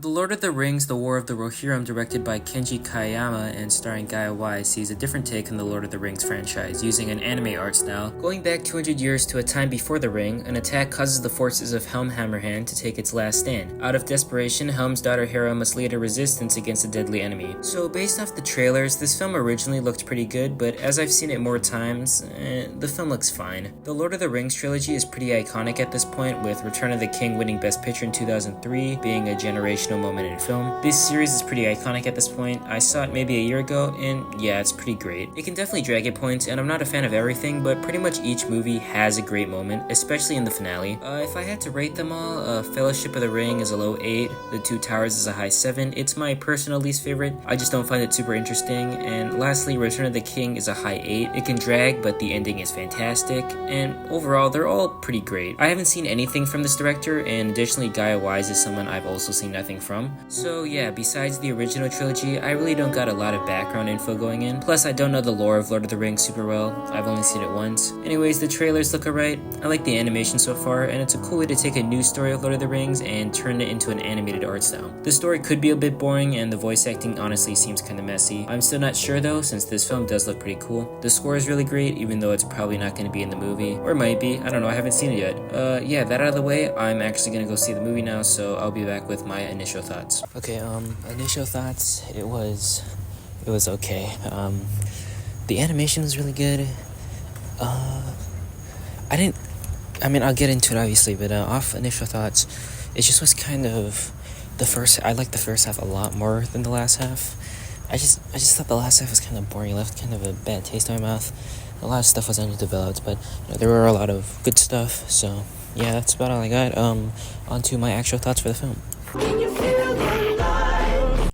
The Lord of the Rings The War of the Rohirrim, directed by Kenji Kayama and starring Guy Wise, sees a different take on the Lord of the Rings franchise, using an anime art style. Going back 200 years to a time before the ring, an attack causes the forces of Helm Hammerhand to take its last stand. Out of desperation, Helm's daughter Hera must lead a resistance against a deadly enemy. So based off the trailers, this film originally looked pretty good, but as I've seen it more times, the film looks fine. The Lord of the Rings trilogy is pretty iconic at this point, with Return of the King winning Best Picture in 2003, being a generational moment in film. This series is pretty iconic at this point. I saw it maybe a year ago, and yeah, it's pretty great. It can definitely drag at points, and I'm not a fan of everything, but pretty much each movie has a great moment, especially in the finale. If I had to rate them all, Fellowship of the Ring is a low 8, The Two Towers is a high 7. It's my personal least favorite. I just don't find it super interesting. And lastly, Return of the King is a high 8. It can drag, but the ending is fantastic, and overall, they're all pretty great. I haven't seen anything from this director, and additionally, Guy Wise is someone I've also seen nothing from. So yeah, besides the original trilogy, I really don't got a lot of background info going in. Plus, I don't know the lore of Lord of the Rings super well. I've only seen it once. Anyways, the trailers look alright. I like the animation so far, and it's a cool way to take a new story of Lord of the Rings and turn it into an animated art style. The story could be a bit boring, and the voice acting honestly seems kinda messy. I'm still not sure though, since this film does look pretty cool. The score is really great, even though it's probably not gonna be in the movie. Or it might be, I don't know, I haven't seen it yet. Yeah, that out of the way, I'm actually gonna go see the movie now, so I'll be back with my initial thoughts. Okay, initial thoughts, it was okay. The animation was really good. I'll get into it obviously, but off initial thoughts, it just was kind of I liked the first half a lot more than the last half. I just thought the last half was kind of boring. It left kind of a bad taste in my mouth. A lot of stuff was underdeveloped, but there were a lot of good stuff. So yeah, that's about all I got. On to my actual thoughts for the film. Can you feel the light?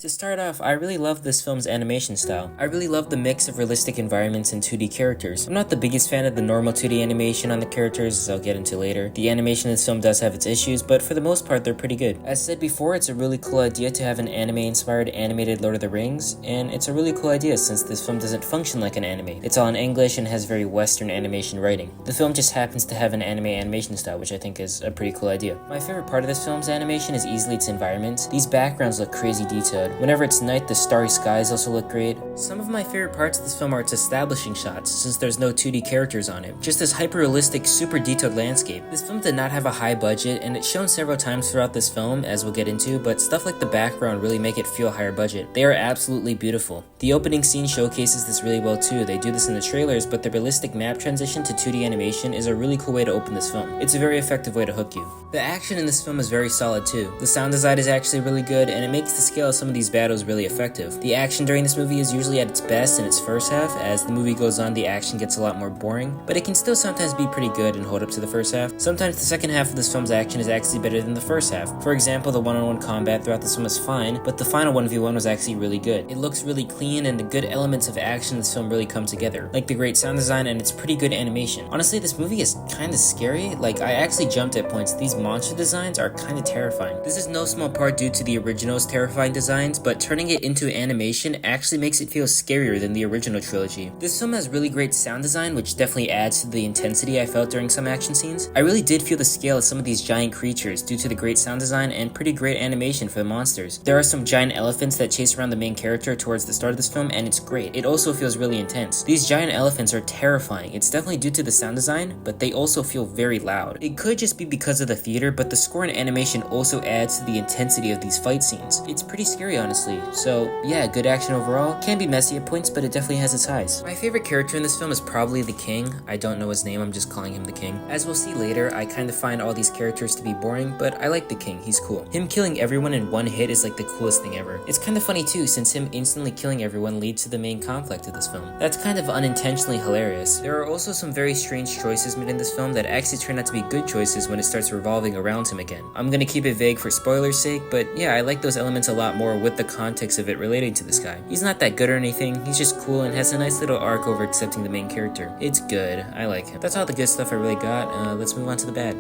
To start off, I really love this film's animation style. I really love the mix of realistic environments and 2D characters. I'm not the biggest fan of the normal 2D animation on the characters, as I'll get into later. The animation in this film does have its issues, but for the most part, they're pretty good. As said before, it's a really cool idea to have an anime-inspired animated Lord of the Rings, and it's a really cool idea since this film doesn't function like an anime. It's all in English and has very Western animation writing. The film just happens to have an anime animation style, which I think is a pretty cool idea. My favorite part of this film's animation is easily its environments. These backgrounds look crazy detailed. Whenever it's night, the starry skies also look great. Some of my favorite parts of this film are its establishing shots, since there's no 2D characters on it. Just this hyper-realistic, super detailed landscape. This film did not have a high budget, and it's shown several times throughout this film, as we'll get into, but stuff like the background really make it feel higher budget. They are absolutely beautiful. The opening scene showcases this really well too. They do this in the trailers, but the realistic map transition to 2D animation is a really cool way to open this film. It's a very effective way to hook you. The action in this film is very solid too. The sound design is actually really good, and it makes the scale of some of these battles really effective. The action during this movie is usually at its best in its first half. As the movie goes on, the action gets a lot more boring, but it can still sometimes be pretty good and hold up to the first half. Sometimes the second half of this film's action is actually better than the first half. For example, the one-on-one combat throughout this film is fine, but the final 1v1 was actually really good. It looks really clean, and the good elements of action in this film really come together, like the great sound design and its pretty good animation. Honestly, this movie is kinda scary. Like, I actually jumped at points. These monster designs are kinda terrifying. This is no small part due to the original's terrifying designs, but turning it into animation actually makes it feel scarier than the original trilogy. This film has really great sound design, which definitely adds to the intensity I felt during some action scenes. I really did feel the scale of some of these giant creatures due to the great sound design and pretty great animation for the monsters. There are some giant elephants that chase around the main character towards the start of this film, and it's great. It also feels really intense. These giant elephants are terrifying. It's definitely due to the sound design, but they also feel very loud. It could just be because of the theater, but the score and animation also adds to the intensity of these fight scenes. It's pretty scary, honestly. So yeah, good action overall. Can be messy at points, but it definitely has its highs. My favorite character in this film is probably the king. I don't know his name, I'm just calling him the king. As we'll see later, I kind of find all these characters to be boring, but I like the king, he's cool. Him killing everyone in one hit is like the coolest thing ever. It's kind of funny too, since him instantly killing everyone leads to the main conflict of this film. That's kind of unintentionally hilarious. There are also some very strange choices made in this film that actually turn out to be good choices when it starts revolving around him again. I'm gonna keep it vague for spoilers' sake, but yeah, I like those elements a lot more with the context of it relating to this guy. He's not that good or anything, he's just cool and has a nice little arc over accepting the main character. It's good, I like him. That's all the good stuff I really got. Let's move on to the bad.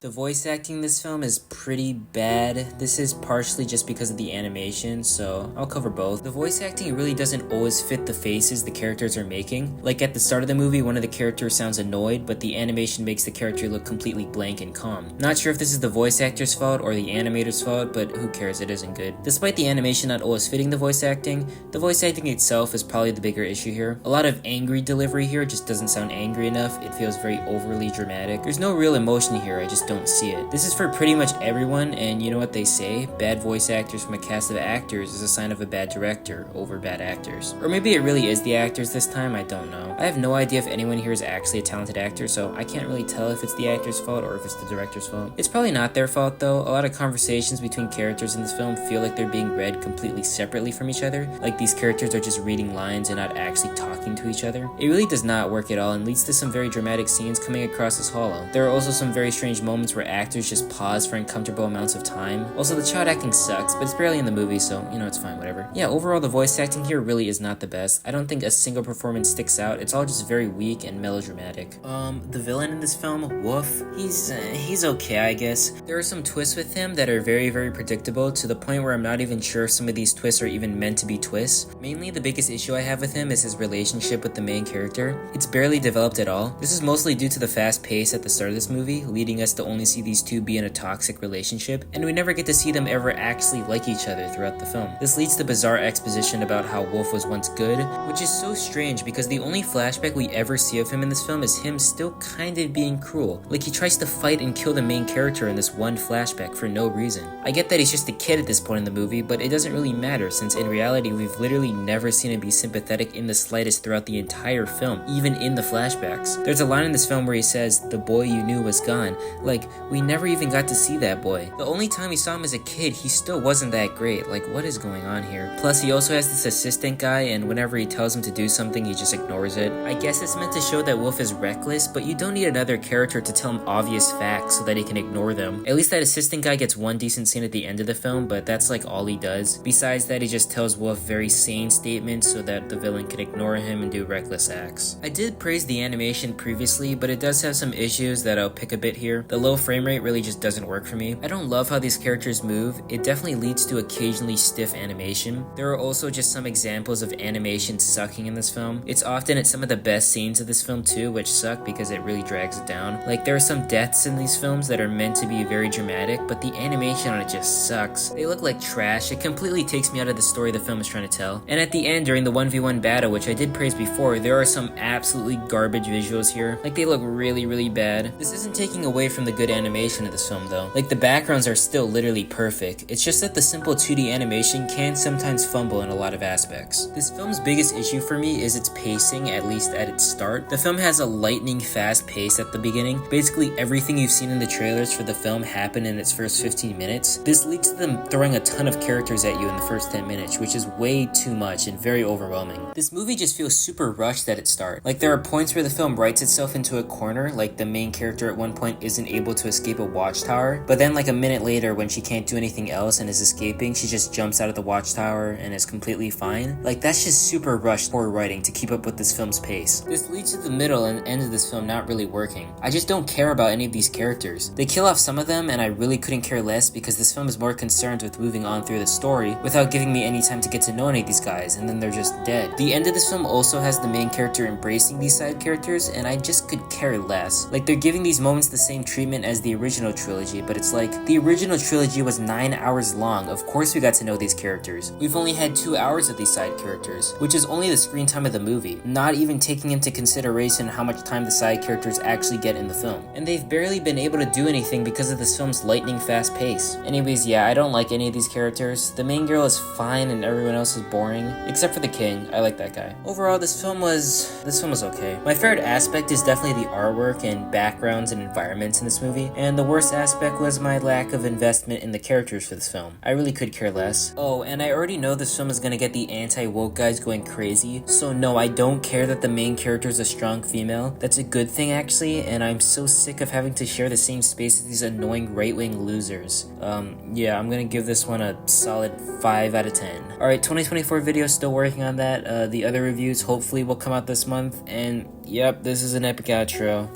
The voice acting in this film is pretty bad. This is partially just because of the animation, so I'll cover both. The voice acting really doesn't always fit the faces the characters are making. Like at the start of the movie, one of the characters sounds annoyed, but the animation makes the character look completely blank and calm. Not sure if this is the voice actor's fault or the animator's fault, but who cares, it isn't good. Despite the animation not always fitting the voice acting itself is probably the bigger issue here. A lot of angry delivery here just doesn't sound angry enough. It feels very overly dramatic. There's no real emotion here, I just don't see it. This is for pretty much everyone, and you know what they say? Bad voice actors from a cast of actors is a sign of a bad director over bad actors. Or maybe it really is the actors this time, I don't know. I have no idea if anyone here is actually a talented actor, so I can't really tell if it's the actor's fault or if it's the director's fault. It's probably not their fault though. A lot of conversations between characters in this film feel like they're being read completely separately from each other, like these characters are just reading lines and not actually talking to each other. It really does not work at all and leads to some very dramatic scenes coming across as hollow. There are also some very strange moments where actors just pause for uncomfortable amounts of time. Also, the child acting sucks, but it's barely in the movie, so you know, it's fine, whatever. Yeah, overall the voice acting here really is not the best. I don't think a single performance sticks out. It's all just very weak and melodramatic. The villain in this film, Wolf, he's okay, I guess. There are some twists with him that are very, very predictable to the point where I'm not even sure if some of these twists are even meant to be twists. Mainly, the biggest issue I have with him is his relationship with the main character. It's barely developed at all. This is mostly due to the fast pace at the start of this movie, leading us to only see these two be in a toxic relationship, and we never get to see them ever actually like each other throughout the film. This leads to bizarre exposition about how Wolf was once good, which is so strange because the only flashback we ever see of him in this film is him still kind of being cruel. Like he tries to fight and kill the main character in this one flashback for no reason. I get that he's just a kid at this point in the movie, but it doesn't really matter since in reality we've literally never seen him be sympathetic in the slightest throughout the entire film, even in the flashbacks. There's a line in this film where he says, "The boy you knew was gone." Like, we never even got to see that boy. The only time we saw him as a kid, he still wasn't that great. Like, what is going on here? Plus, he also has this assistant guy, and whenever he tells him to do something, he just ignores it. I guess it's meant to show that Wolf is reckless, but you don't need another character to tell him obvious facts so that he can ignore them. At least that assistant guy gets one decent scene at the end of the film, but that's like all he does. Besides that, he just tells Wolf very sane statements so that the villain can ignore him and do reckless acts. I did praise the animation previously, but it does have some issues that I'll pick a bit here. The low frame rate really just doesn't work for me. I don't love how these characters move. It definitely leads to occasionally stiff animation. There are also just some examples of animation sucking in this film. It's often at some of the best scenes of this film too, which suck because it really drags it down. Like, there are some deaths in these films that are meant to be very dramatic, but the animation on it just sucks. They look like trash. It completely takes me out of the story the film is trying to tell. And at the end, during the 1v1 battle, which I did praise before, there are some absolutely garbage visuals here. Like, they look really, really bad. This isn't taking away from the good animation of this film though. Like, the backgrounds are still literally perfect. It's just that the simple 2D animation can sometimes fumble in a lot of aspects. This film's biggest issue for me is its pacing, at least at its start. The film has a lightning fast pace at the beginning. Basically everything you've seen in the trailers for the film happened in its first 15 minutes. This leads to them throwing a ton of characters at you in the first 10 minutes, which is way too much and very overwhelming. This movie just feels super rushed at its start. Like, there are points where the film writes itself into a corner, like the main character at one point isn't able to escape a watchtower, but then like a minute later when she can't do anything else and is escaping, she just jumps out of the watchtower and is completely fine. Like, that's just super rushed poor writing to keep up with this film's pace. This leads to the middle and end of this film not really working. I just don't care about any of these characters. They kill off some of them and I really couldn't care less because this film is more concerned with moving on through the story without giving me any time to get to know any of these guys, and then they're just dead. The end of this film also has the main character embracing these side characters and I just could care less. Like, they're giving these moments the same treatment as the original trilogy, but it's like, the original trilogy was 9 hours long. Of course we got to know these characters. We've only had 2 hours of these side characters, which is only the screen time of the movie, not even taking into consideration how much time the side characters actually get in the film. And they've barely been able to do anything because of this film's lightning fast pace. Anyways, yeah, I don't like any of these characters. The main girl is fine and everyone else is boring, except for the king. I like that guy. Overall, this film was okay. My favorite aspect is definitely the artwork and backgrounds and environments in this movie, and the worst aspect was my lack of investment in the characters for this film. I really could care less. Oh, and I already know this film is gonna get the anti-woke guys going crazy, so no, I don't care that the main character is a strong female. That's a good thing actually, and I'm so sick of having to share the same space as these annoying right-wing losers. Yeah, I'm gonna give this one a solid 5 out of 10. Alright, 2024 video, still working on that. The other reviews hopefully will come out this month, and yep, this is an epic outro.